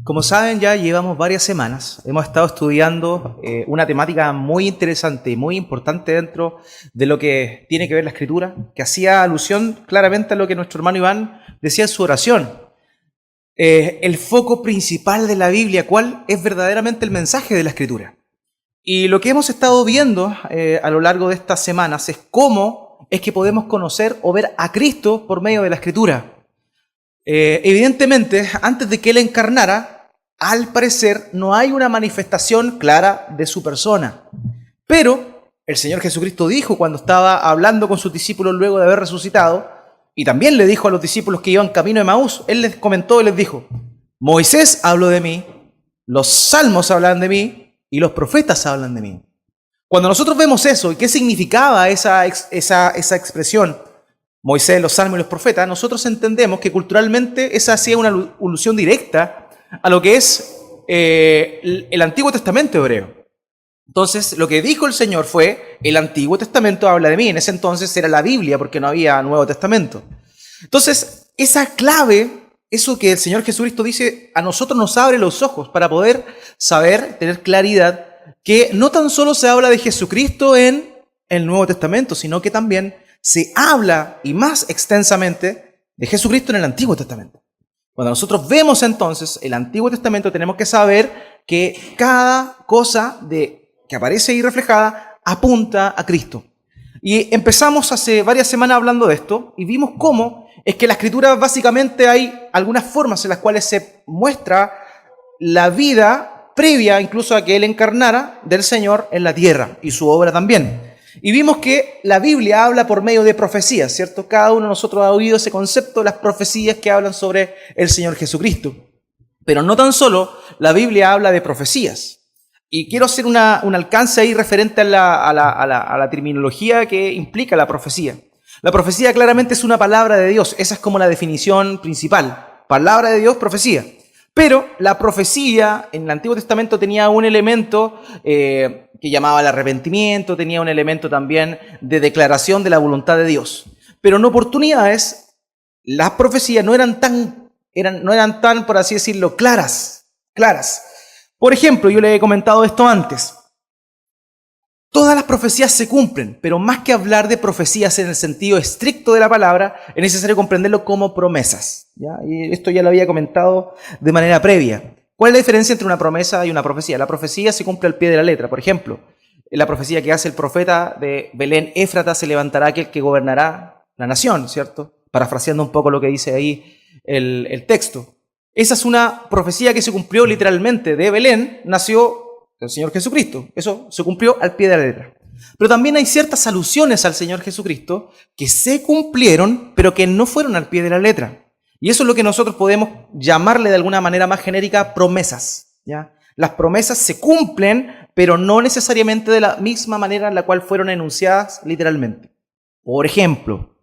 Como saben, ya llevamos varias semanas, hemos estado estudiando una temática muy interesante y muy importante dentro de lo que tiene que ver la Escritura, que hacía alusión claramente a lo que nuestro hermano Iván decía en su oración. El foco principal de la Biblia, ¿cuál es verdaderamente el mensaje de la Escritura? Y lo que hemos estado viendo a lo largo de estas semanas es cómo es que podemos conocer o ver a Cristo por medio de la Escritura. Evidentemente, antes de que Él encarnara, al parecer no hay una manifestación clara de su persona. Pero el Señor Jesucristo dijo cuando estaba hablando con sus discípulos luego de haber resucitado, y también le dijo a los discípulos que iban camino de Emaús, Él les comentó y les dijo: Moisés habló de mí, los salmos hablan de mí y los profetas hablan de mí. Cuando nosotros vemos eso y qué significaba esa expresión, Moisés, los salmos y los profetas, nosotros entendemos que culturalmente esa hacía una alusión directa a lo que es el Antiguo Testamento hebreo. Entonces, lo que dijo el Señor fue: el Antiguo Testamento habla de mí. En ese entonces era la Biblia, porque no había Nuevo Testamento. Entonces, esa clave, eso que el Señor Jesucristo dice, a nosotros nos abre los ojos para poder saber, tener claridad, que no tan solo se habla de Jesucristo en el Nuevo Testamento, sino que también se habla, y más extensamente, de Jesucristo en el Antiguo Testamento. Cuando nosotros vemos entonces el Antiguo Testamento, tenemos que saber que cada cosa que aparece ahí reflejada apunta a Cristo. Y empezamos hace varias semanas hablando de esto y vimos cómo es que en la Escritura básicamente hay algunas formas en las cuales se muestra la vida previa incluso a que Él encarnara del Señor en la tierra y su obra también. Y vimos que la Biblia habla por medio de profecías, ¿cierto? Cada uno de nosotros ha oído ese concepto, las profecías que hablan sobre el Señor Jesucristo. Pero no tan solo la Biblia habla de profecías. Y quiero hacer un alcance ahí referente a la terminología que implica la profecía. La profecía claramente es una palabra de Dios, esa es como la definición principal. Palabra de Dios, profecía. Pero la profecía en el Antiguo Testamento tenía un elemento que llamaba el arrepentimiento, tenía un elemento también de declaración de la voluntad de Dios. Pero en oportunidades, las profecías no eran tan, por así decirlo, claras. Por ejemplo, yo le he comentado esto antes. Todas las profecías se cumplen, pero más que hablar de profecías en el sentido estricto de la palabra, es necesario comprenderlo como promesas, ¿ya? Y esto ya lo había comentado de manera previa. ¿Cuál es la diferencia entre una promesa y una profecía? La profecía se cumple al pie de la letra. Por ejemplo, la profecía que hace el profeta de Belén Éfrata: se levantará aquel que gobernará la nación, ¿cierto? Parafraseando un poco lo que dice ahí el texto. Esa es una profecía que se cumplió literalmente. De Belén nació el Señor Jesucristo. Eso se cumplió al pie de la letra. Pero también hay ciertas alusiones al Señor Jesucristo que se cumplieron, pero que no fueron al pie de la letra. Y eso es lo que nosotros podemos llamarle de alguna manera más genérica promesas, ¿ya? Las promesas se cumplen, pero no necesariamente de la misma manera en la cual fueron enunciadas literalmente. Por ejemplo,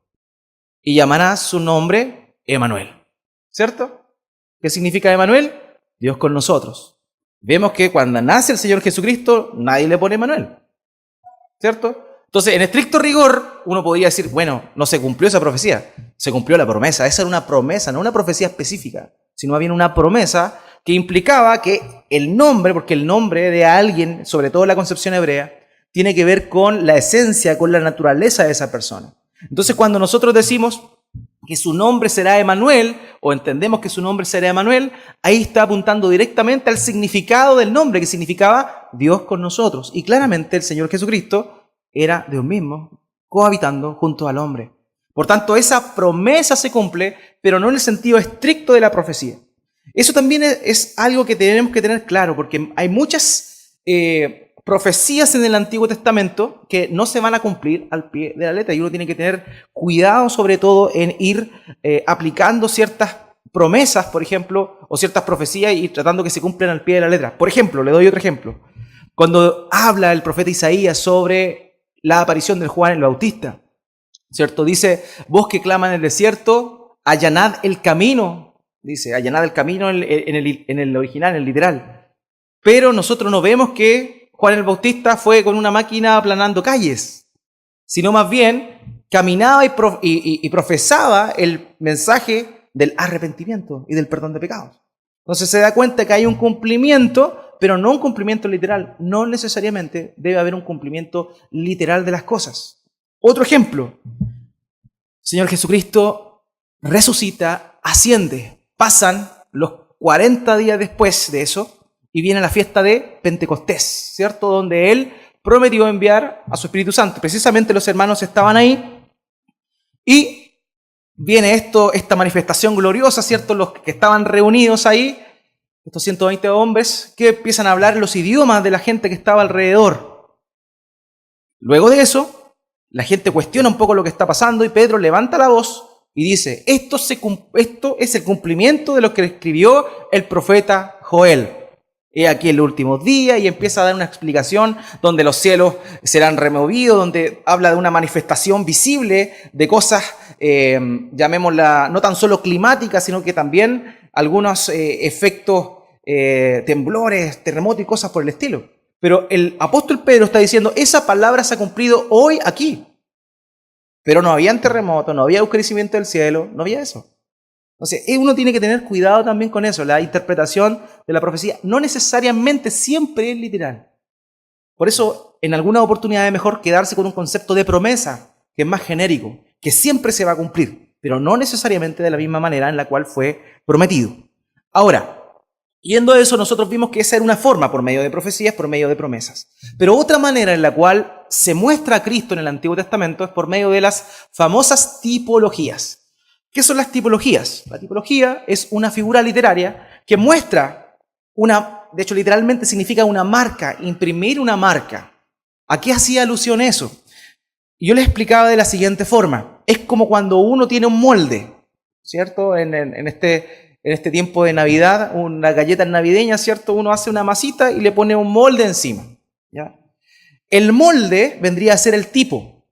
y llamarás su nombre Emanuel, ¿cierto? ¿Qué significa Emanuel? Dios con nosotros. Vemos que cuando nace el Señor Jesucristo, nadie le pone Emanuel, ¿cierto? Entonces, en estricto rigor, uno podría decir, bueno, no se cumplió esa profecía, se cumplió la promesa. Esa era una promesa, no una profecía específica, sino bien una promesa que implicaba que el nombre, porque el nombre de alguien, sobre todo en la concepción hebrea, tiene que ver con la esencia, con la naturaleza de esa persona. Entonces, cuando nosotros decimos que su nombre será Emanuel, o entendemos que su nombre será Emanuel, ahí está apuntando directamente al significado del nombre, que significaba Dios con nosotros. Y claramente el Señor Jesucristo era Dios mismo, cohabitando junto al hombre. Por tanto, esa promesa se cumple, pero no en el sentido estricto de la profecía. Eso también es algo que tenemos que tener claro, porque hay muchas profecías en el Antiguo Testamento que no se van a cumplir al pie de la letra, y uno tiene que tener cuidado sobre todo en ir aplicando ciertas promesas, por ejemplo, o ciertas profecías y tratando que se cumplan al pie de la letra. Por ejemplo, le doy otro ejemplo. Cuando habla el profeta Isaías sobre la aparición del Juan el Bautista, ¿cierto? Dice: vos que clama en el desierto, allanad el camino. Dice, allanad el camino en el original, en el literal. Pero nosotros no vemos que Juan el Bautista fue con una máquina aplanando calles, sino más bien caminaba y profesaba el mensaje del arrepentimiento y del perdón de pecados. Entonces se da cuenta que hay un cumplimiento, pero no un cumplimiento literal. No necesariamente debe haber un cumplimiento literal de las cosas. Otro ejemplo. Señor Jesucristo resucita, asciende. Pasan los 40 días después de eso y viene la fiesta de Pentecostés, ¿cierto? Donde Él prometió enviar a su Espíritu Santo. Precisamente los hermanos estaban ahí y viene esta manifestación gloriosa, ¿cierto? Los que estaban reunidos ahí, estos 120 hombres, que empiezan a hablar los idiomas de la gente que estaba alrededor. Luego de eso, la gente cuestiona un poco lo que está pasando y Pedro levanta la voz y dice, esto es el cumplimiento de lo que escribió el profeta Joel. He aquí el último día, y empieza a dar una explicación donde los cielos serán removidos, donde habla de una manifestación visible de cosas, llamémosla, no tan solo climáticas, sino que también algunos efectos, temblores, terremotos y cosas por el estilo. Pero el apóstol Pedro está diciendo, esa palabra se ha cumplido hoy aquí. Pero no había terremoto, no había oscurecimiento del cielo, no había eso. Entonces, uno tiene que tener cuidado también con eso. La interpretación de la profecía no necesariamente siempre es literal. Por eso, en alguna oportunidad es mejor quedarse con un concepto de promesa, que es más genérico, que siempre se va a cumplir, pero no necesariamente de la misma manera en la cual fue prometido. Ahora, yendo a eso, nosotros vimos que esa era una forma, por medio de profecías, por medio de promesas. Pero otra manera en la cual se muestra a Cristo en el Antiguo Testamento es por medio de las famosas tipologías. ¿Qué son las tipologías? La tipología es una figura literaria que muestra de hecho literalmente significa una marca, imprimir una marca. ¿A qué hacía alusión eso? Yo les explicaba de la siguiente forma. Es como cuando uno tiene un molde, ¿cierto? En este tiempo de Navidad, una galleta navideña, ¿cierto? Uno hace una masita y le pone un molde encima, ¿ya? El molde vendría a ser el tipo.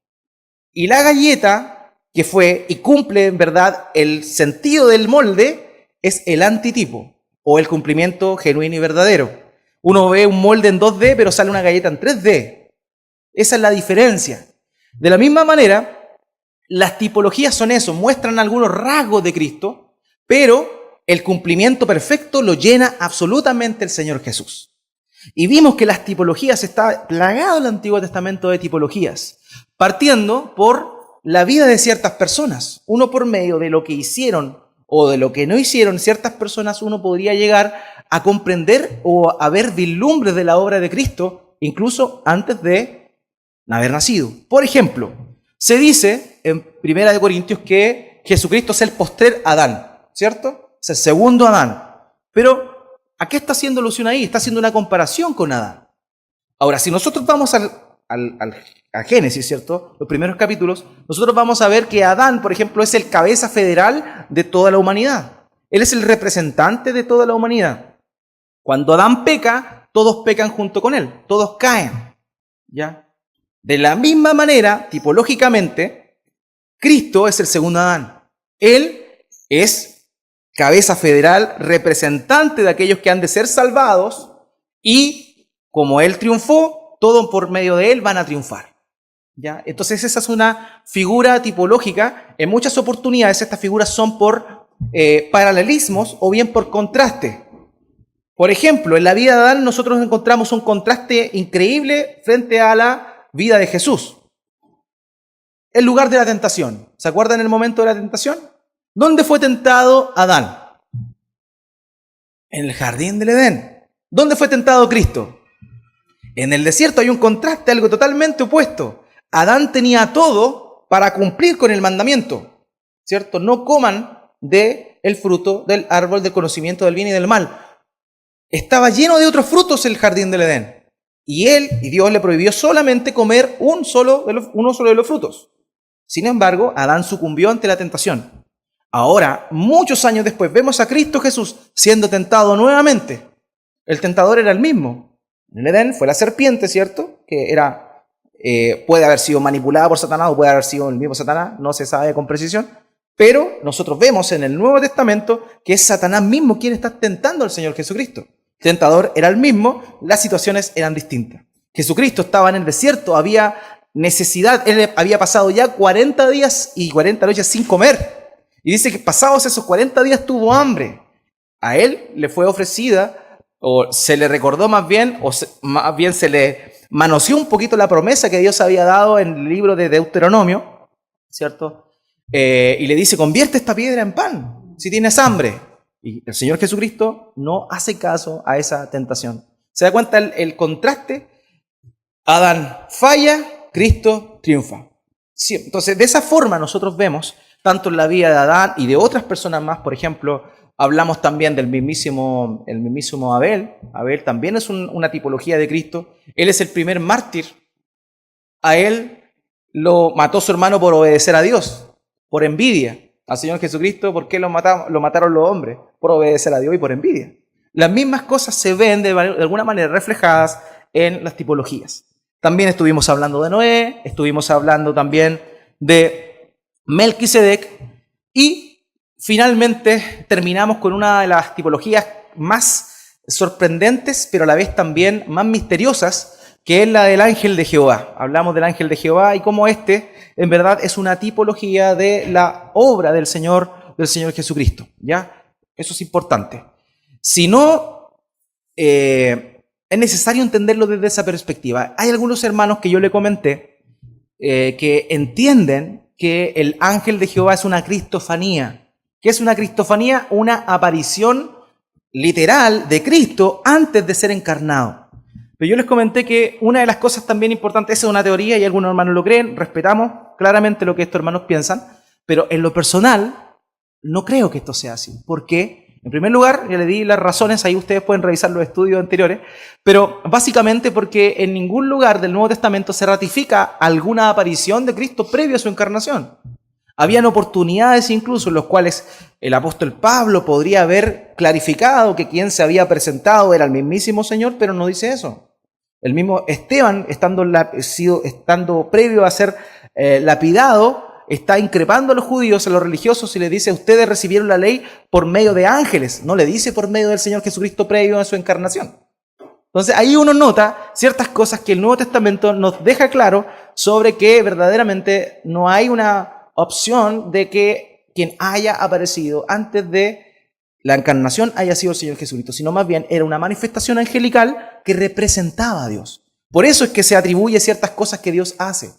Y la galleta, que fue y cumple en verdad el sentido del molde, es el antitipo o el cumplimiento genuino y verdadero. Uno ve un molde en 2D, pero sale una galleta en 3D. Esa es la diferencia. De la misma manera, las tipologías son eso, muestran algunos rasgos de Cristo, pero el cumplimiento perfecto lo llena absolutamente el Señor Jesús. Y vimos que las tipologías, está plagado el Antiguo Testamento de tipologías, partiendo por la vida de ciertas personas. Uno por medio de lo que hicieron o de lo que no hicieron ciertas personas, uno podría llegar a comprender o a ver vislumbres de la obra de Cristo, incluso antes de haber nacido. Por ejemplo, se dice en 1 Corintios que Jesucristo es el postrer Adán, ¿cierto? Es el segundo Adán. Pero, ¿a qué está haciendo alusión ahí? Está haciendo una comparación con Adán. Ahora, si nosotros vamos a Génesis, ¿cierto? Los primeros capítulos, nosotros vamos a ver que Adán, por ejemplo, es el cabeza federal de toda la humanidad. Él es el representante de toda la humanidad. Cuando Adán peca, todos pecan junto con él, todos caen, ¿ya? De la misma manera, tipológicamente, Cristo es el segundo Adán. Él es cabeza federal, representante de aquellos que han de ser salvados, y como Él triunfó, todos por medio de Él van a triunfar, ¿ya? Entonces esa es una figura tipológica. En muchas oportunidades estas figuras son por paralelismos o bien por contraste. Por ejemplo, en la vida de Adán nosotros encontramos un contraste increíble frente a la vida de Jesús. El lugar de la tentación. ¿Se acuerdan el momento de la tentación? ¿Dónde fue tentado Adán? En el jardín del Edén. ¿Dónde fue tentado Cristo? En el desierto. Hay un contraste, algo totalmente opuesto. Adán tenía todo para cumplir con el mandamiento, ¿cierto? No coman del fruto del árbol del conocimiento del bien y del mal. Estaba lleno de otros frutos el jardín del Edén. Y Dios le prohibió solamente comer uno solo de los frutos. Sin embargo, Adán sucumbió ante la tentación. Ahora, muchos años después, vemos a Cristo Jesús siendo tentado nuevamente. El tentador era el mismo. En el Edén fue la serpiente, ¿cierto? Que puede haber sido manipulada por Satanás o puede haber sido el mismo Satanás, no se sabe con precisión. Pero nosotros vemos en el Nuevo Testamento que es Satanás mismo quien está tentando al Señor Jesucristo. El tentador era el mismo, las situaciones eran distintas. Jesucristo estaba en el desierto, había necesidad, él había pasado ya 40 días y 40 noches sin comer. Y dice que pasados esos 40 días tuvo hambre. A él le fue ofrecida, o se le recordó más bien, más bien se le manoseó un poquito la promesa que Dios había dado en el libro de Deuteronomio, ¿cierto? Y le dice, convierte esta piedra en pan, si tienes hambre. Y el Señor Jesucristo no hace caso a esa tentación. ¿Se da cuenta el contraste? Adán falla, Cristo triunfa. Sí, entonces, de esa forma nosotros vemos, tanto en la vida de Adán y de otras personas más, por ejemplo, hablamos también del mismísimo Abel. Abel también es una tipología de Cristo. Él es el primer mártir. A él lo mató su hermano por obedecer a Dios, por envidia. Al Señor Jesucristo, ¿por qué lo mataron los hombres? Por obedecer a Dios y por envidia. Las mismas cosas se ven de alguna manera reflejadas en las tipologías. También estuvimos hablando de Noé, estuvimos hablando también de Melquisedec y finalmente terminamos con una de las tipologías más sorprendentes, pero a la vez también más misteriosas, que es la del ángel de Jehová. Hablamos del ángel de Jehová y cómo en verdad es una tipología de la obra del Señor Jesucristo. ¿Ya? Eso es importante. Si no, es necesario entenderlo desde esa perspectiva. Hay algunos hermanos que yo le comenté que entienden que el ángel de Jehová es una cristofanía. ¿Qué es una cristofanía? Una aparición literal de Cristo antes de ser encarnado. Pero yo les comenté que una de las cosas también importantes, esa es una teoría y algunos hermanos lo creen, respetamos claramente lo que estos hermanos piensan, pero en lo personal no creo que esto sea así. ¿Por qué? En primer lugar, ya le di las razones, ahí ustedes pueden revisar los estudios anteriores, pero básicamente porque en ningún lugar del Nuevo Testamento se ratifica alguna aparición de Cristo previo a su encarnación. Habían oportunidades incluso en las cuales el apóstol Pablo podría haber clarificado que quien se había presentado era el mismísimo Señor, pero no dice eso. El mismo Esteban, estando previo a ser lapidado, está increpando a los judíos, a los religiosos, y les dice, ustedes recibieron la ley por medio de ángeles. No le dice por medio del Señor Jesucristo previo a su encarnación. Entonces ahí uno nota ciertas cosas que el Nuevo Testamento nos deja claro sobre que verdaderamente no hay una opción de que quien haya aparecido antes de la encarnación haya sido el Señor Jesucristo, sino más bien era una manifestación angelical que representaba a Dios. Por eso es que se atribuye ciertas cosas que Dios hace,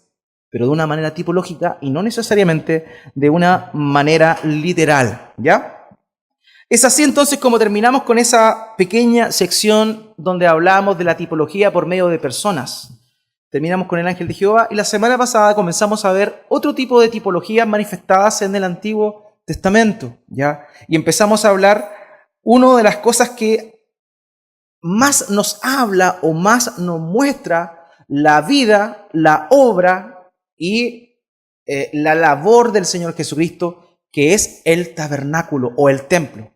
pero de una manera tipológica y no necesariamente de una manera literal, ¿ya? Es así entonces como terminamos con esa pequeña sección donde hablamos de la tipología por medio de personas. Terminamos con el ángel de Jehová y la semana pasada comenzamos a ver otro tipo de tipologías manifestadas en el Antiguo Testamento, ¿ya? Y empezamos a hablar una de las cosas que más nos habla o más nos muestra la vida, la obra y la labor del Señor Jesucristo, que es el tabernáculo o el templo.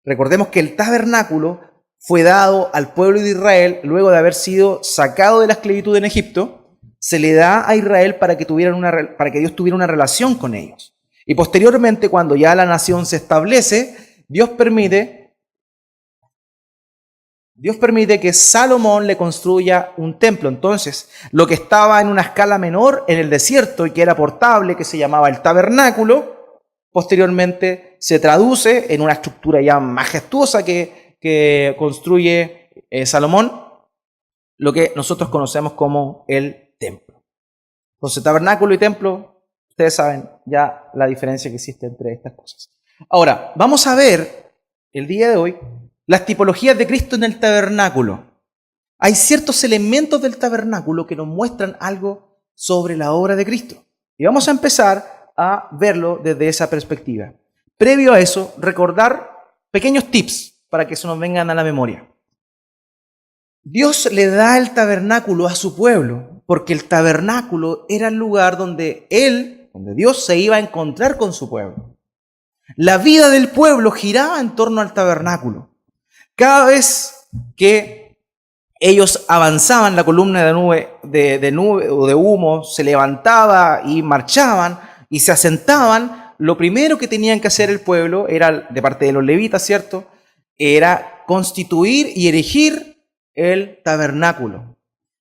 Recordemos que el tabernáculo fue dado al pueblo de Israel luego de haber sido sacado de la esclavitud en Egipto. Se le da a Israel para que Dios tuviera una relación con ellos. Y posteriormente, cuando ya la nación se establece, Dios permite que Salomón le construya un templo. Entonces, lo que estaba en una escala menor en el desierto y que era portable, que se llamaba el tabernáculo, posteriormente se traduce en una estructura ya majestuosa que construye Salomón, lo que nosotros conocemos como el templo. Entonces, tabernáculo y templo, ustedes saben ya la diferencia que existe entre estas cosas. Ahora, vamos a ver el día de hoy las tipologías de Cristo en el tabernáculo. Hay ciertos elementos del tabernáculo que nos muestran algo sobre la obra de Cristo. Y vamos a empezar a verlo desde esa perspectiva. Previo a eso, recordar pequeños tips para que se nos vengan a la memoria. Dios le da el tabernáculo a su pueblo, porque el tabernáculo era el lugar donde Dios se iba a encontrar con su pueblo. La vida del pueblo giraba en torno al tabernáculo. Cada vez que ellos avanzaban, la columna de nube o de humo se levantaba y marchaban y se asentaban, lo primero que tenían que hacer el pueblo era, de parte de los levitas, ¿cierto?, era constituir y erigir el tabernáculo.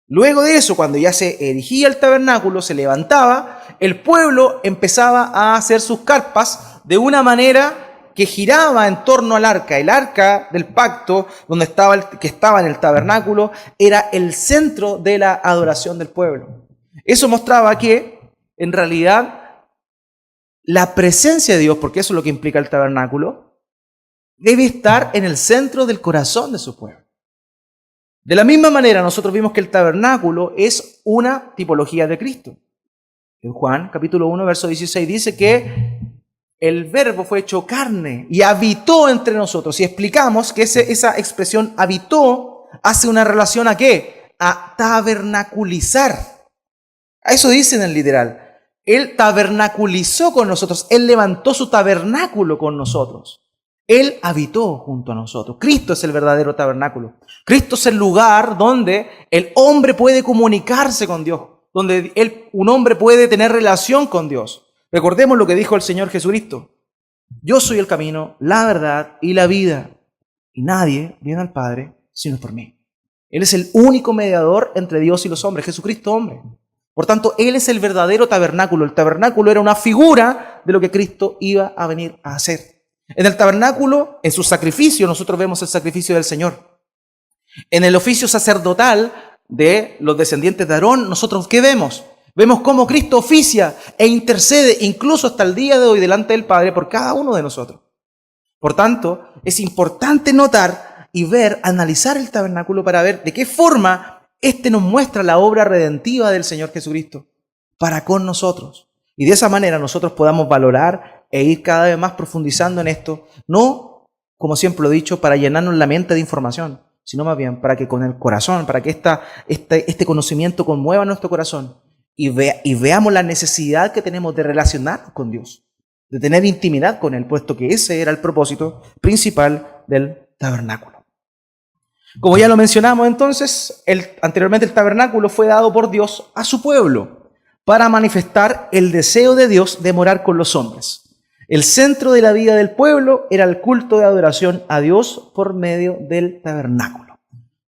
Luego de eso, cuando ya se erigía el tabernáculo, se levantaba, el pueblo empezaba a hacer sus carpas de una manera que giraba en torno al arca. El arca del pacto, que estaba en el tabernáculo, era el centro de la adoración del pueblo. Eso mostraba que, en realidad, la presencia de Dios, porque eso es lo que implica el tabernáculo, debe estar en el centro del corazón de su pueblo. De la misma manera, nosotros vimos que el tabernáculo es una tipología de Cristo. En Juan, capítulo 1, verso 16, dice que el verbo fue hecho carne y habitó entre nosotros. Y explicamos que esa expresión habitó hace una relación ¿a qué? A tabernaculizar. A eso dice en el literal. Él tabernaculizó con nosotros. Él levantó su tabernáculo con nosotros. Él habitó junto a nosotros. Cristo es el verdadero tabernáculo. Cristo es el lugar donde el hombre puede comunicarse con Dios, donde un hombre puede tener relación con Dios. Recordemos lo que dijo el Señor Jesucristo. Yo soy el camino, la verdad y la vida. Y nadie viene al Padre sino por mí. Él es el único mediador entre Dios y los hombres, Jesucristo hombre. Por tanto, Él es el verdadero tabernáculo. El tabernáculo era una figura de lo que Cristo iba a venir a hacer. En el tabernáculo, en su sacrificio, nosotros vemos el sacrificio del Señor. En el oficio sacerdotal de los descendientes de Aarón, nosotros ¿qué vemos? Vemos cómo Cristo oficia e intercede incluso hasta el día de hoy delante del Padre por cada uno de nosotros. Por tanto, es importante notar y ver, analizar el tabernáculo para ver de qué forma este nos muestra la obra redentiva del Señor Jesucristo para con nosotros. Y de esa manera nosotros podamos valorar e ir cada vez más profundizando en esto, no, como siempre lo he dicho, para llenarnos la mente de información, sino más bien para que con el corazón, para que este conocimiento conmueva nuestro corazón y veamos la necesidad que tenemos de relacionarnos con Dios, de tener intimidad con Él, puesto que ese era el propósito principal del tabernáculo. Como ya lo mencionamos entonces, anteriormente el tabernáculo fue dado por Dios a su pueblo para manifestar el deseo de Dios de morar con los hombres. El centro de la vida del pueblo era el culto de adoración a Dios por medio del tabernáculo.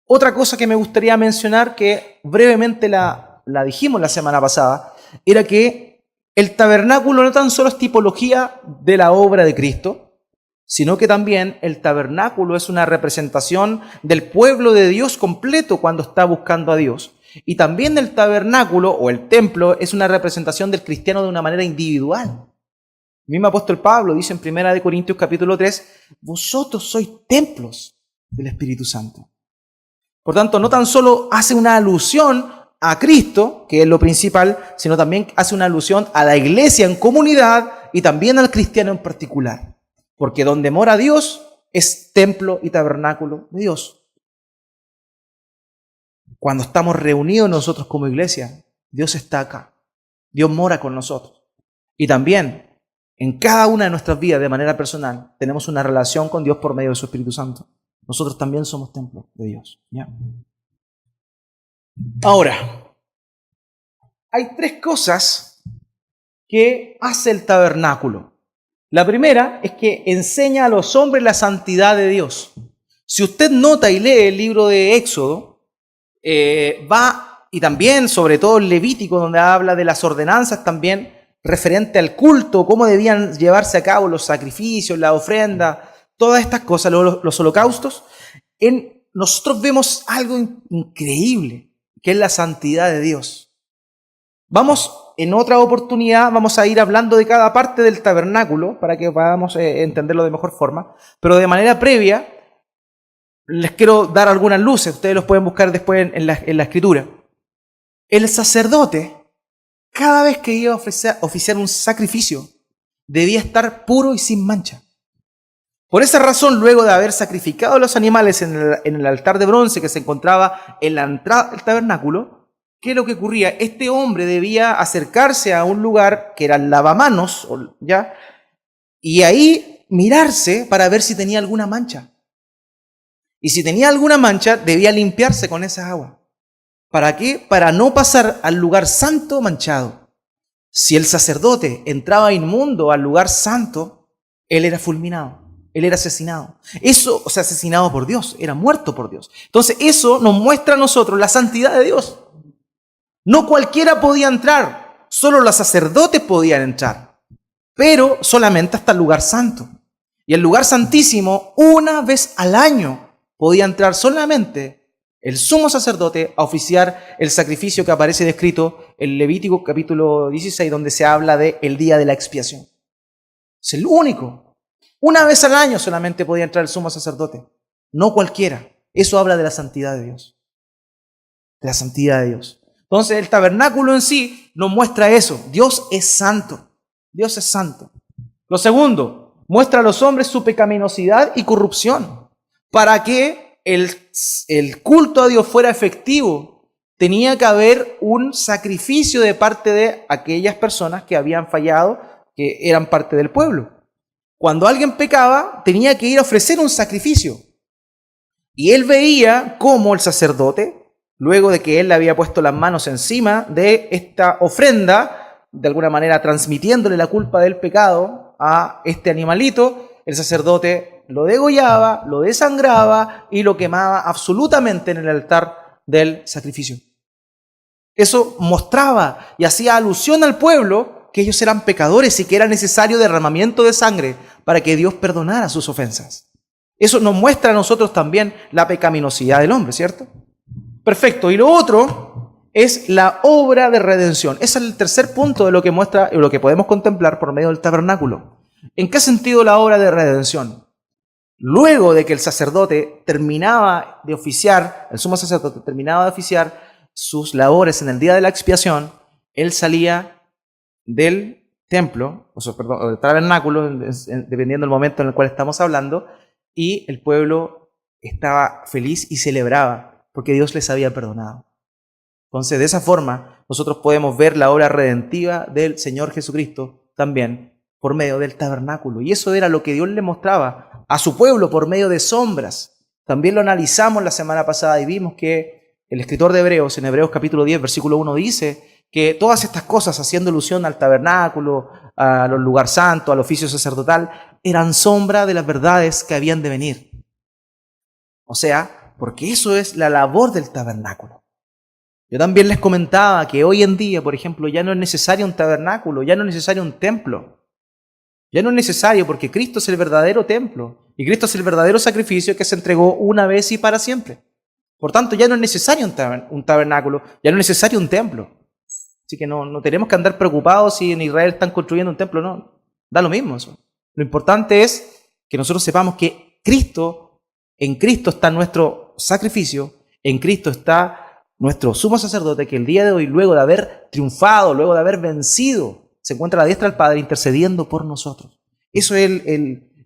Otra cosa que me gustaría mencionar, que brevemente la dijimos la semana pasada, era que el tabernáculo no tan solo es tipología de la obra de Cristo, sino que también el tabernáculo es una representación del pueblo de Dios completo cuando está buscando a Dios. Y también el tabernáculo o el templo es una representación del cristiano de una manera individual. El mismo apóstol Pablo dice en 1 Corintios capítulo 3, vosotros sois templos del Espíritu Santo. Por tanto, no tan solo hace una alusión a Cristo, que es lo principal, sino también hace una alusión a la iglesia en comunidad y también al cristiano en particular. Porque donde mora Dios es templo y tabernáculo de Dios. Cuando estamos reunidos nosotros como iglesia, Dios está acá. Dios mora con nosotros. Y también en cada una de nuestras vidas de manera personal tenemos una relación con Dios por medio de su Espíritu Santo. Nosotros también somos templos de Dios. ¿Ya? Ahora, hay tres cosas que hace el tabernáculo. La primera es que enseña a los hombres la santidad de Dios. Si usted nota y lee el libro de Éxodo, y también sobre todo el Levítico, donde habla de las ordenanzas también referente al culto, cómo debían llevarse a cabo los sacrificios, la ofrenda, todas estas cosas, los holocaustos, nosotros vemos algo increíble, que es la santidad de Dios. En otra oportunidad, vamos a ir hablando de cada parte del tabernáculo para que podamos entenderlo de mejor forma, pero de manera previa les quiero dar algunas luces, ustedes los pueden buscar después en la Escritura. El sacerdote, cada vez que iba a oficiar un sacrificio, debía estar puro y sin mancha. Por esa razón, luego de haber sacrificado los animales en el altar de bronce que se encontraba en la entrada del tabernáculo, ¿qué es lo que ocurría? Este hombre debía acercarse a un lugar que era el lavamanos, ¿ya? Y ahí mirarse para ver si tenía alguna mancha. Y si tenía alguna mancha, debía limpiarse con esa agua. ¿Para qué? Para no pasar al lugar santo manchado. Si el sacerdote entraba inmundo al lugar santo, él era fulminado, él era asesinado. Eso, asesinado por Dios, era muerto por Dios. Entonces eso nos muestra a nosotros la santidad de Dios. No cualquiera podía entrar, solo los sacerdotes podían entrar, pero solamente hasta el lugar santo. Y el lugar santísimo, una vez al año, podía entrar solamente el sumo sacerdote a oficiar el sacrificio que aparece descrito en Levítico capítulo 16, donde se habla del día de la expiación. Es el único. Una vez al año solamente podía entrar el sumo sacerdote, no cualquiera. Eso habla de la santidad de Dios. De la santidad de Dios. Entonces el tabernáculo en sí nos muestra eso. Dios es santo. Dios es santo. Lo segundo, muestra a los hombres su pecaminosidad y corrupción. Para que el culto a Dios fuera efectivo, tenía que haber un sacrificio de parte de aquellas personas que habían fallado, que eran parte del pueblo. Cuando alguien pecaba, tenía que ir a ofrecer un sacrificio. Y él veía cómo el sacerdote, luego de que él le había puesto las manos encima de esta ofrenda, de alguna manera transmitiéndole la culpa del pecado a este animalito, el sacerdote lo degollaba, lo desangraba y lo quemaba absolutamente en el altar del sacrificio. Eso mostraba y hacía alusión al pueblo que ellos eran pecadores y que era necesario derramamiento de sangre para que Dios perdonara sus ofensas. Eso nos muestra a nosotros también la pecaminosidad del hombre, ¿cierto? Perfecto. Y lo otro es la obra de redención. Ese es el tercer punto de lo que muestra, lo que podemos contemplar por medio del tabernáculo. ¿En qué sentido la obra de redención? Luego de que el sacerdote terminaba de oficiar, el sumo sacerdote terminaba de oficiar sus labores en el día de la expiación, él salía del templo, del tabernáculo, dependiendo del momento en el cual estamos hablando, y el pueblo estaba feliz y celebraba, porque Dios les había perdonado. Entonces, de esa forma, nosotros podemos ver la obra redentiva del Señor Jesucristo también por medio del tabernáculo. Y eso era lo que Dios le mostraba a su pueblo por medio de sombras. También lo analizamos la semana pasada y vimos que el escritor de Hebreos, en Hebreos capítulo 10, versículo 1, dice que todas estas cosas, haciendo alusión al tabernáculo, al lugar santo, al oficio sacerdotal, eran sombra de las verdades que habían de venir. O sea, porque eso es la labor del tabernáculo. Yo también les comentaba que hoy en día, por ejemplo, ya no es necesario un tabernáculo, ya no es necesario un templo. Ya no es necesario porque Cristo es el verdadero templo y Cristo es el verdadero sacrificio que se entregó una vez y para siempre. Por tanto, ya no es necesario un tabernáculo, ya no es necesario un templo. Así que no tenemos que andar preocupados si en Israel están construyendo un templo, no. Da lo mismo eso. Lo importante es que nosotros sepamos que en Cristo está nuestro sacrificio, en Cristo está nuestro sumo sacerdote que el día de hoy, luego de haber triunfado, luego de haber vencido, se encuentra a la diestra del Padre intercediendo por nosotros. Eso es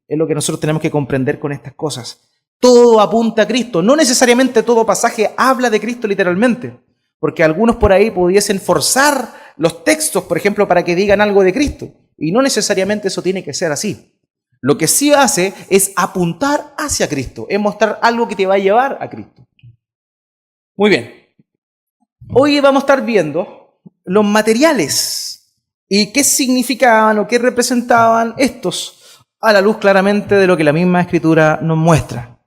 lo que nosotros tenemos que comprender con estas cosas. Todo apunta a Cristo. No necesariamente todo pasaje habla de Cristo literalmente, porque algunos por ahí pudiesen forzar los textos, por ejemplo, para que digan algo de Cristo. Y no necesariamente eso tiene que ser así. Lo que sí hace es apuntar hacia Cristo, es mostrar algo que te va a llevar a Cristo. Muy bien. Hoy vamos a estar viendo los materiales y qué significaban o qué representaban estos a la luz claramente de lo que la misma Escritura nos muestra.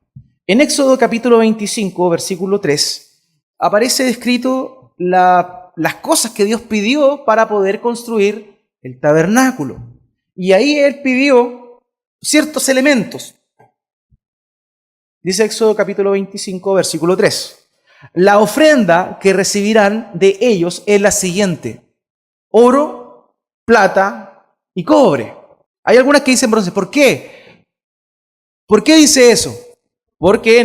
En Éxodo capítulo 25, versículo 3, aparece descrito las cosas que Dios pidió para poder construir el tabernáculo. Y ahí Él pidió ciertos elementos. Dice Éxodo capítulo 25, versículo 3. La ofrenda que recibirán de ellos es la siguiente: oro, plata y cobre. Hay algunas que dicen bronce. ¿Por qué? ¿Por qué dice eso? Porque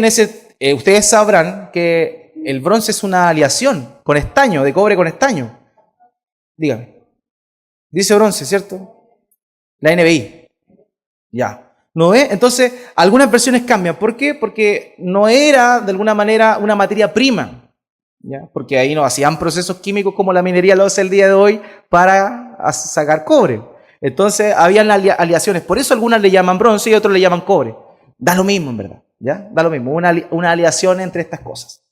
ustedes sabrán que el bronce es una aleación con estaño, de cobre con estaño. Dígame. Dice bronce, ¿cierto? La NBI. Ya. ¿No ve? Entonces, algunas versiones cambian. ¿Por qué? Porque no era, de alguna manera, una materia prima. ¿Ya? Porque ahí no hacían procesos químicos como la minería lo hace el día de hoy para sacar cobre. Entonces, habían aleaciones. Por eso algunas le llaman bronce y otros le llaman cobre. Da lo mismo, en verdad. ¿Ya? Da lo mismo. Una aleación entre estas cosas.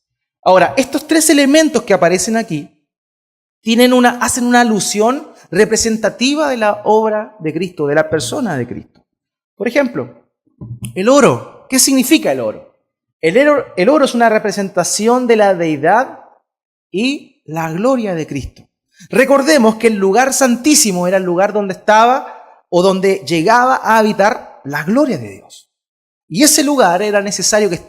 Ahora, estos tres elementos que aparecen aquí hacen una alusión representativa de la obra de Cristo, de la persona de Cristo. Por ejemplo, el oro. ¿Qué significa el oro? El oro es una representación de la deidad y la gloria de Cristo. Recordemos que el lugar santísimo era el lugar donde estaba o donde llegaba a habitar la gloria de Dios. Y ese lugar era necesario que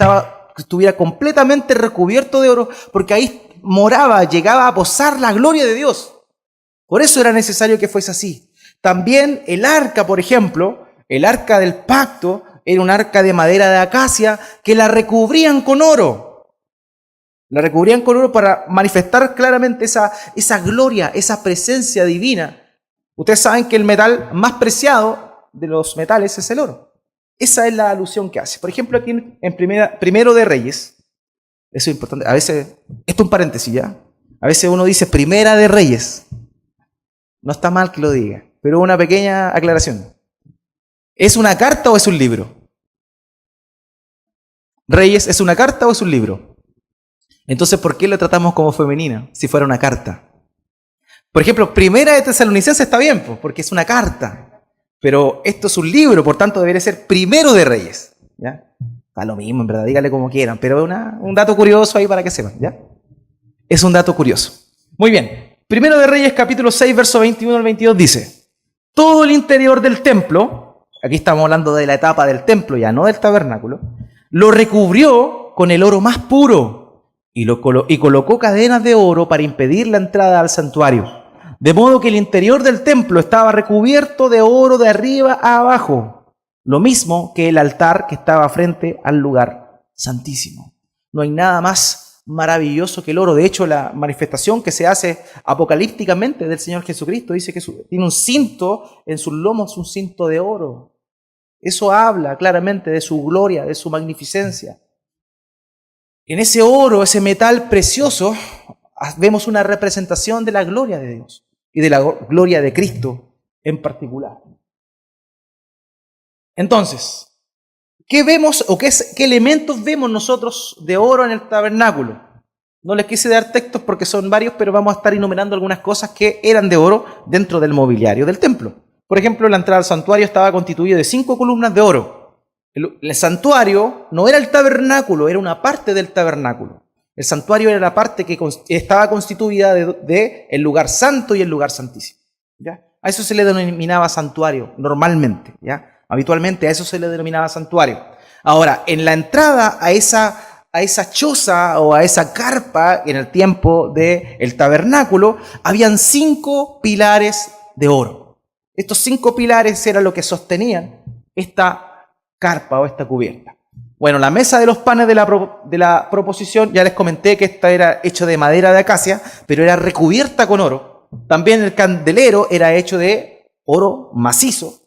estuviera completamente recubierto de oro, porque ahí moraba, llegaba a posar la gloria de Dios. Por eso era necesario que fuese así. También el arca, por ejemplo, el arca del pacto, era un arca de madera de acacia que la recubrían con oro. La recubrían con oro para manifestar claramente esa gloria, esa presencia divina. Ustedes saben que el metal más preciado de los metales es el oro. Esa es la alusión que hace. Por ejemplo, aquí en Primero de Reyes, eso es importante, a veces, esto es un paréntesis ya, a veces uno dice Primera de Reyes. No está mal que lo diga, pero una pequeña aclaración. ¿Es una carta o es un libro? Reyes, ¿es una carta o es un libro? Entonces, ¿por qué lo tratamos como femenina si fuera una carta? Por ejemplo, Primera de Tesalonicenses está bien, porque es una carta, pero esto es un libro, por tanto debería ser Primero de Reyes. ¿Ya? Está lo mismo, en verdad, dígale como quieran, pero un dato curioso ahí para que sepan. ¿Ya? Es un dato curioso. Muy bien, Primero de Reyes, capítulo 6, verso 21 al 22 dice: todo el interior del templo, aquí estamos hablando de la etapa del templo ya, no del tabernáculo, lo recubrió con el oro más puro y colocó cadenas de oro para impedir la entrada al santuario. De modo que el interior del templo estaba recubierto de oro de arriba a abajo, lo mismo que el altar que estaba frente al lugar santísimo. No hay nada más maravilloso que el oro. De hecho, la manifestación que se hace apocalípticamente del Señor Jesucristo dice que tiene un cinto en sus lomos, un cinto de oro. Eso habla claramente de su gloria, de su magnificencia. En ese oro, ese metal precioso, vemos una representación de la gloria de Dios y de la gloria de Cristo en particular. Entonces, ¿qué vemos o qué elementos vemos nosotros de oro en el tabernáculo? No les quise dar textos porque son varios, pero vamos a estar enumerando algunas cosas que eran de oro dentro del mobiliario del templo. Por ejemplo, la entrada al santuario estaba constituida de 5 columnas de oro. El santuario no era el tabernáculo, era una parte del tabernáculo. El santuario era la parte que estaba constituida de el lugar santo y el lugar santísimo. ¿Ya? A eso se le denominaba santuario normalmente, ¿ya? Habitualmente a eso se le denominaba santuario. Ahora, en la entrada a esa choza o a esa carpa en el tiempo del tabernáculo, habían 5 pilares de oro. Estos 5 pilares eran lo que sostenían esta carpa o esta cubierta. Bueno, la mesa de los panes de la proposición, ya les comenté que esta era hecha de madera de acacia, pero era recubierta con oro. También el candelero era hecho de oro macizo.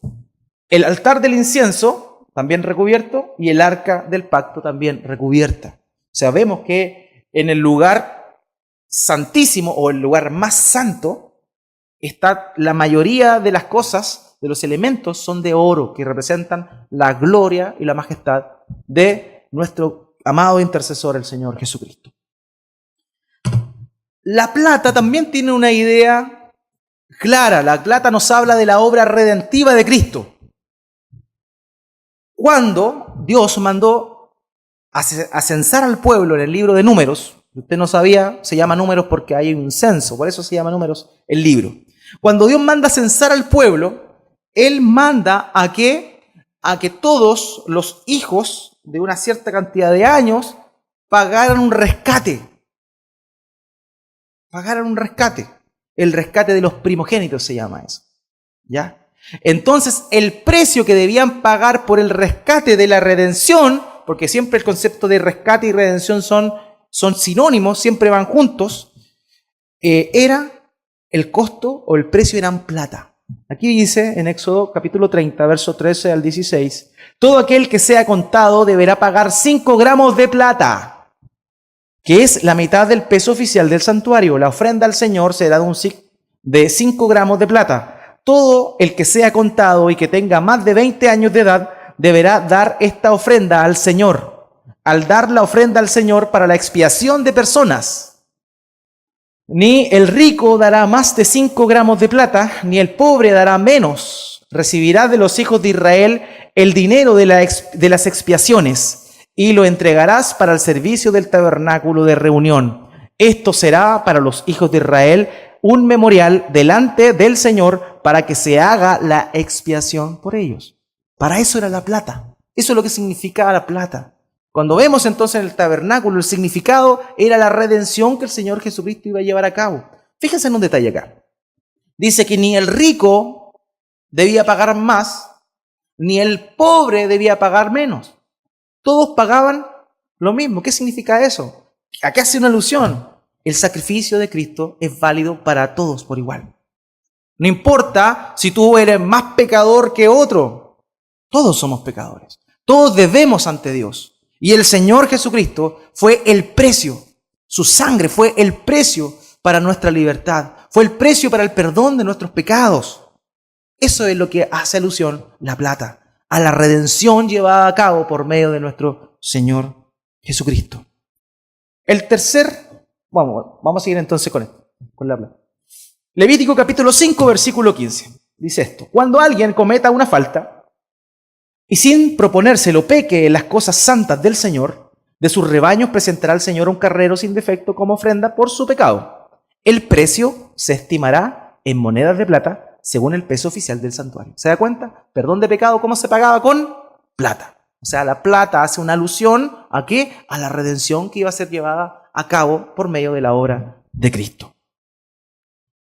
El altar del incienso, también recubierto, y el arca del pacto también recubierta. O sea, vemos que en el lugar santísimo o el lugar más santo, está la mayoría de las cosas, de los elementos, son de oro, que representan la gloria y la majestad de nuestro amado intercesor, el Señor Jesucristo. La plata también tiene una idea clara. La plata nos habla de la obra redentiva de Cristo. Cuando Dios mandó a censar al pueblo en el libro de Números, usted no sabía, se llama Números porque hay un censo, por eso se llama Números el libro. Cuando Dios manda a censar al pueblo, Él manda a que todos los hijos de una cierta cantidad de años pagaran un rescate. Pagaran un rescate. El rescate de los primogénitos se llama eso. ¿Ya? Entonces, el precio que debían pagar por el rescate de la redención, porque siempre el concepto de rescate y redención son sinónimos, siempre van juntos, era el costo o el precio eran plata. Aquí dice en Éxodo capítulo 30, verso 13 al 16, todo aquel que sea contado deberá pagar 5 gramos de plata, que es la mitad del peso oficial del santuario. La ofrenda al Señor será de 5 gramos de plata. Todo el que sea contado y que tenga más de 20 años de edad deberá dar esta ofrenda al Señor. Al dar la ofrenda al Señor para la expiación de personas, ni el rico dará más de 5 gramos de plata, ni el pobre dará menos. Recibirá de los hijos de Israel el dinero de las expiaciones y lo entregarás para el servicio del tabernáculo de reunión. Esto será para los hijos de Israel un memorial delante del Señor para que se haga la expiación por ellos. Para eso era la plata. Eso es lo que significaba la plata. Cuando vemos entonces en el tabernáculo, el significado era la redención que el Señor Jesucristo iba a llevar a cabo. Fíjense en un detalle acá. Dice que ni el rico debía pagar más, ni el pobre debía pagar menos. Todos pagaban lo mismo. ¿Qué significa eso? ¿A qué hace una alusión? El sacrificio de Cristo es válido para todos por igual. No importa si tú eres más pecador que otro. Todos somos pecadores. Todos debemos ante Dios. Y el Señor Jesucristo fue el precio. Su sangre fue el precio para nuestra libertad. Fue el precio para el perdón de nuestros pecados. Eso es lo que hace alusión la plata, a la redención llevada a cabo por medio de nuestro Señor Jesucristo. El tercer, vamos a seguir entonces con esto, con la plata. Levítico capítulo 5, versículo 15. Dice esto: cuando alguien cometa una falta y sin proponérselo peque en las cosas santas del Señor, de sus rebaños presentará al Señor un carnero sin defecto como ofrenda por su pecado. El precio se estimará en monedas de plata según el peso oficial del santuario. ¿Se da cuenta? Perdón de pecado, ¿cómo se pagaba? Con plata. O sea, la plata hace una alusión ¿a qué? A la redención que iba a ser llevada a cabo por medio de la obra de Cristo.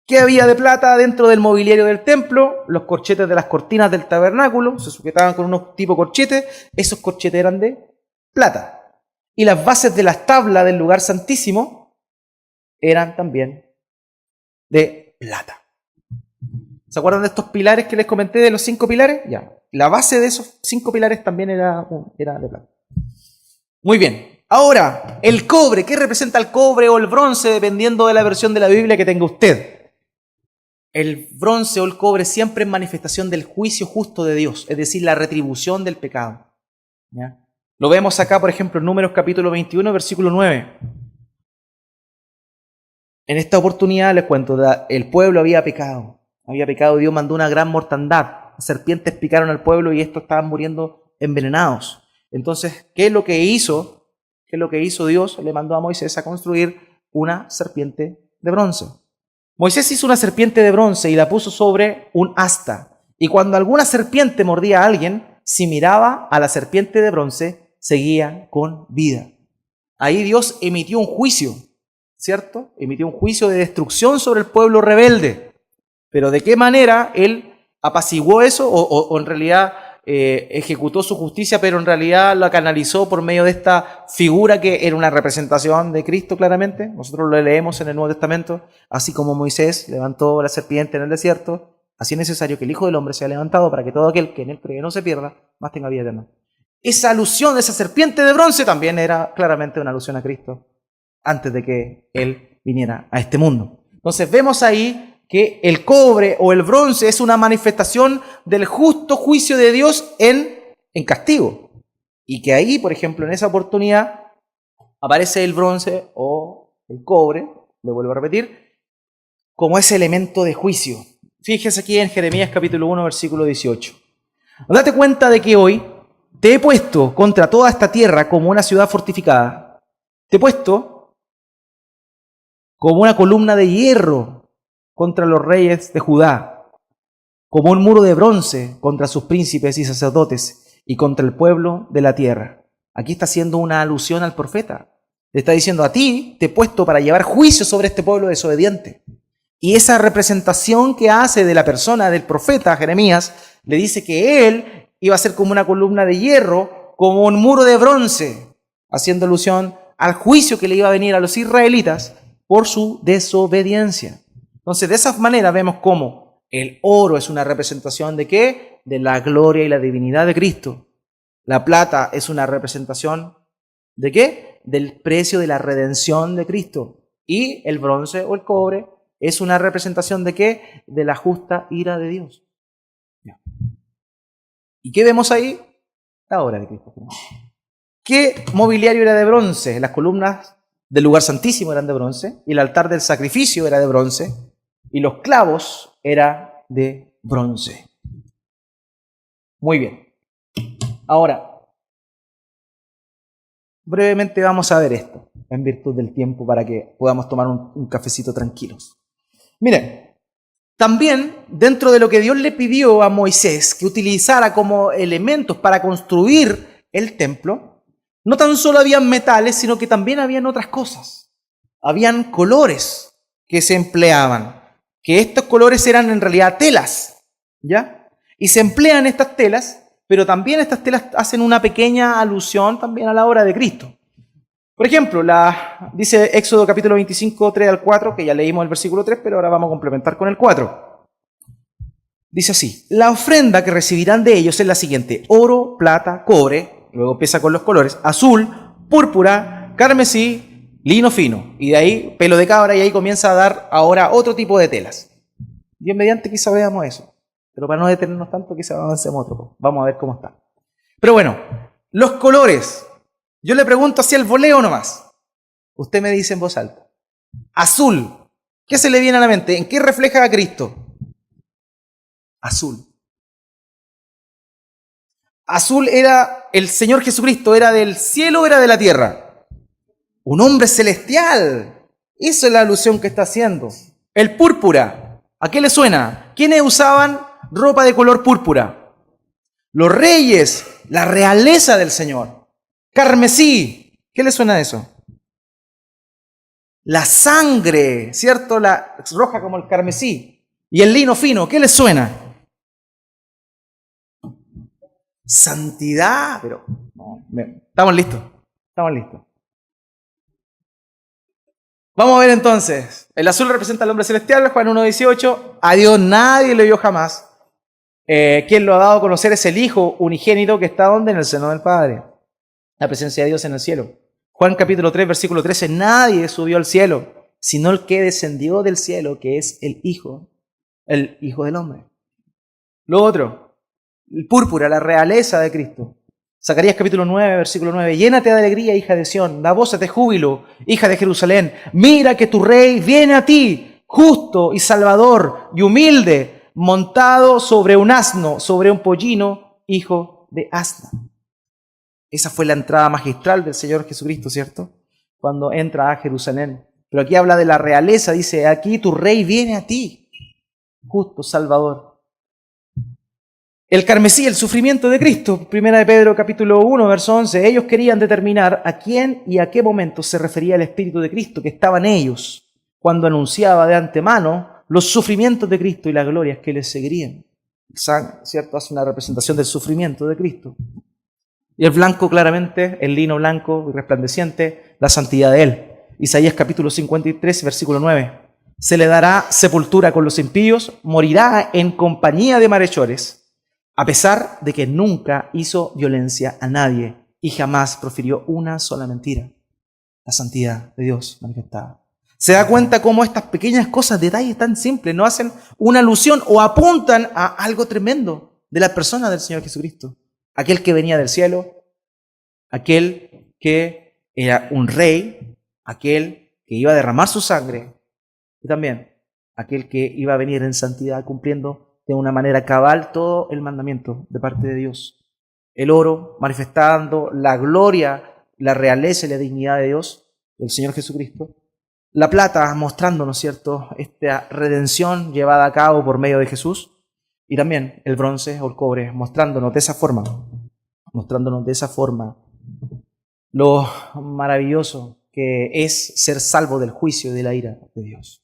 ¿Qué había de plata dentro del mobiliario del templo? Los corchetes de las cortinas del tabernáculo se sujetaban con unos tipo corchetes. Esos corchetes eran de plata. Y las bases de las tablas del lugar santísimo eran también de plata. ¿Se acuerdan de estos pilares que les comenté, de los 5 pilares? Ya. La base de esos 5 pilares también era de plata. Muy bien. Ahora, el cobre. ¿Qué representa el cobre o el bronce dependiendo de la versión de la Biblia que tenga usted? El bronce o el cobre siempre es manifestación del juicio justo de Dios, es decir, la retribución del pecado. ¿Ya? Lo vemos acá, por ejemplo, en Números capítulo 21, versículo 9. En esta oportunidad les cuento, el pueblo había pecado, Dios mandó una gran mortandad, serpientes picaron al pueblo y estos estaban muriendo envenenados. Entonces, ¿qué es lo que hizo? Dios? Le mandó a Moisés a construir una serpiente de bronce. Moisés hizo una serpiente de bronce y la puso sobre un asta. Y cuando alguna serpiente mordía a alguien, si miraba a la serpiente de bronce, seguía con vida. Ahí Dios emitió un juicio, ¿cierto? Emitió un juicio de destrucción sobre el pueblo rebelde. Pero ¿de qué manera Él apaciguó eso o en realidad ejecutó su justicia, pero en realidad la canalizó por medio de esta figura que era una representación de Cristo claramente? Nosotros lo leemos en el Nuevo Testamento. Así como Moisés levantó la serpiente en el desierto, así es necesario que el Hijo del Hombre sea levantado para que todo aquel que en él cree no se pierda, mas tenga vida eterna. Esa alusión de esa serpiente de bronce también era claramente una alusión a Cristo antes de que Él viniera a este mundo. Entonces vemos ahí que el cobre o el bronce es una manifestación del justo juicio de Dios en castigo. Y que ahí, por ejemplo, en esa oportunidad, aparece el bronce o el cobre, le vuelvo a repetir, como ese elemento de juicio. Fíjese aquí en Jeremías capítulo 1, versículo 18. Date cuenta de que hoy te he puesto contra toda esta tierra como una ciudad fortificada. Te he puesto como una columna de hierro contra los reyes de Judá, como un muro de bronce contra sus príncipes y sacerdotes y contra el pueblo de la tierra. Aquí está haciendo una alusión al profeta. Le está diciendo: a ti te he puesto para llevar juicio sobre este pueblo desobediente. Y esa representación que hace de la persona del profeta Jeremías, le dice que él iba a ser como una columna de hierro, como un muro de bronce, haciendo alusión al juicio que le iba a venir a los israelitas por su desobediencia. Entonces, de esa manera vemos cómo el oro es una representación ¿de qué? De la gloria y la divinidad de Cristo. La plata es una representación ¿de qué? Del precio de la redención de Cristo. Y el bronce o el cobre es una representación ¿de qué? De la justa ira de Dios. ¿Y qué vemos ahí? La obra de Cristo. ¿Qué mobiliario era de bronce? Las columnas del lugar santísimo eran de bronce, y el altar del sacrificio era de bronce, y los clavos eran de bronce. Muy bien. Ahora, brevemente vamos a ver esto, en virtud del tiempo, para que podamos tomar un cafecito tranquilos. Miren, También, dentro de lo que Dios le pidió a Moisés que utilizara como elementos para construir el templo, no tan solo habían metales, sino que también habían otras cosas. Habían colores que se empleaban, que estos colores eran en realidad telas, ¿ya? Y se emplean estas telas, pero también estas telas hacen una pequeña alusión también a la obra de Cristo. Por ejemplo, dice Éxodo capítulo 25, 3 al 4, que ya leímos el versículo 3, pero ahora vamos a complementar con el 4. Dice así: la ofrenda que recibirán de ellos es la siguiente: oro, plata, cobre, luego empieza con los colores, azul, púrpura, carmesí, lino fino, y de ahí pelo de cabra, y ahí comienza a dar ahora otro tipo de telas. Dios mediante quizá veamos eso, pero para no detenernos tanto quizá avancemos otro. Vamos a ver cómo está. Pero bueno, los colores. Yo le pregunto así al voleo nomás. Usted me dice en voz alta. Azul. ¿Qué se le viene a la mente? ¿En qué refleja a Cristo? Azul. Azul era el Señor Jesucristo. ¿Era del cielo o era de la tierra? Un hombre celestial. Eso es la alusión que está haciendo. El púrpura. ¿A qué le suena? ¿Quiénes usaban ropa de color púrpura? Los reyes. La realeza del Señor. Carmesí, ¿qué le suena a eso? La sangre, ¿cierto? La roja como el carmesí. Y el lino fino, ¿qué le suena? Santidad, pero no, estamos listos. Vamos a ver entonces. El azul representa al hombre celestial, Juan 1:18. A Dios nadie le vio jamás. Quien lo ha dado a conocer es el Hijo unigénito que está donde, en el seno del Padre. La presencia de Dios en el cielo. Juan capítulo 3, versículo 13, nadie subió al cielo, sino el que descendió del cielo, que es el Hijo del hombre. Lo otro, el púrpura, la realeza de Cristo. Zacarías capítulo 9, versículo 9, llénate de alegría, hija de Sión, da voces de júbilo, hija de Jerusalén, mira que tu rey viene a ti, justo y salvador y humilde, montado sobre un asno, sobre un pollino, hijo de asna. Esa fue la entrada magistral del Señor Jesucristo, ¿cierto? Cuando entra a Jerusalén. Pero aquí habla de la realeza, dice, aquí tu rey viene a ti, justo Salvador. El carmesí, el sufrimiento de Cristo, 1 de Pedro capítulo 1, verso 11, ellos querían determinar a quién y a qué momento se refería el Espíritu de Cristo que estaba en ellos, cuando anunciaba de antemano los sufrimientos de Cristo y las glorias que les seguirían. El sangre, ¿cierto? Hace una representación del sufrimiento de Cristo. Y el blanco claramente, el lino blanco y resplandeciente, la santidad de Él. Isaías capítulo 53, versículo 9. Se le dará sepultura con los impíos, morirá en compañía de malhechores, a pesar de que nunca hizo violencia a nadie y jamás profirió una sola mentira. La santidad de Dios manifestada. Se da cuenta cómo estas pequeñas cosas, detalles tan simples, no hacen una alusión o apuntan a algo tremendo de la persona del Señor Jesucristo. Aquel que venía del cielo, aquel que era un rey, aquel que iba a derramar su sangre y también aquel que iba a venir en santidad cumpliendo de una manera cabal todo el mandamiento de parte de Dios. El oro manifestando la gloria, la realeza y la dignidad de Dios, del Señor Jesucristo. La plata mostrándonos, ¿cierto?, esta redención llevada a cabo por medio de Jesús. Y también el bronce o el cobre, mostrándonos de esa forma lo maravilloso que es ser salvo del juicio y de la ira de Dios.